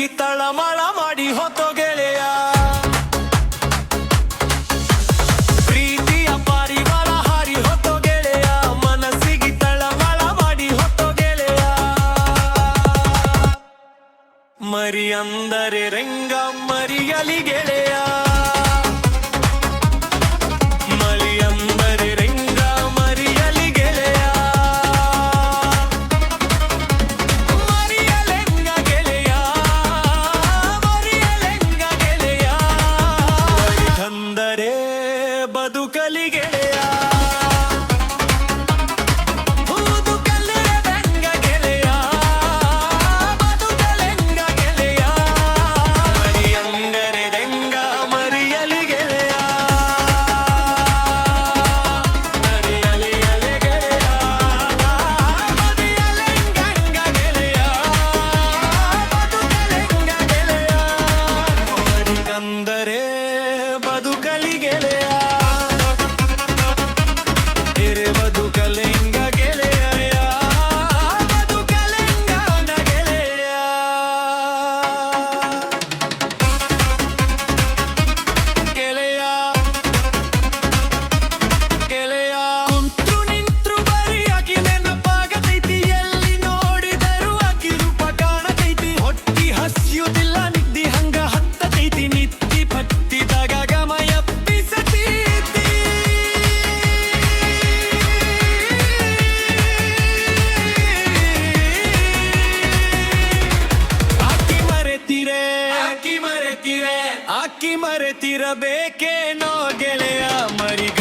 ಮನಸ್ಸಿಗೆ ತಳಮಳ ಮಾಡಿ ಹೊತ್ತೋ ಗೆಳೆಯ. ಪ್ರೀತಿಯ ಪಾರಿವಾಳ ಹಾರಿ ಹೊತ್ತೋ ಗೆಳೆಯ, ಮನಸ್ಸಿಗೆ ತಳಮಳ ಮಾಡಿ ಹೊತ್ತೋ ಗೆಳೆಯ. ಮರಿ ಅಂದರೆ ರಂಗ ಮರಿಯಲಿ ಗೆಳೆಯ, ಮರಿ ಅಂದರೆ ರಂಗ ಮರಿಯಲಿ ಗೆಳೆಯ. ಮರಿಯಲೆಂಗ ಗೆಳೆಯ, ಮರಿಯಲೆಂಗ ಗೆಳೆಯ, ಮರಿ ತಂದರೆ ಬದುಕಲಿ ಗೆಳೆಯ. ಅಂದರೆ ಬದುಕಲಿ ಗೆಳೆಯ, ಹಿರೆ ಬದುಕಲೆಂಗ ಗೆಳೆಯ, ಬದುಕಲೆಂಗ ಗೆಳೆಯ. ಗೆಳೆಯ ಗೆಳೆಯ ಕುಂತ್ರು ನಿಂತ್ರು ಬರೀ ಆಕಿ ನೆನಪಾಗತೈತಿ, ಎಲ್ಲಿ ನೋಡಿದರು ಆಕಿ ರೂಪ ಕಾಣತೈತಿ. ಹೊಟ್ಟಿ ಹಸಿಯುವುದಿಲ್ಲ ನಿದ್ದಿ ಹಂಗ ಹತ್ತತೈತಿ, ನಿತ್ತಿ ಪತ್ತಿದಾಗ ಗಮಯ ಪಿಸತೈತಿ. ಆಕಿ ಮರೆತಿರೆ ಆಕಿ ಮರೆತಿರೆ ಆಕಿ ಮರೆತಿರಬೇಕೇನೋ ಗೆಳೆಯ, ಮರಿಗ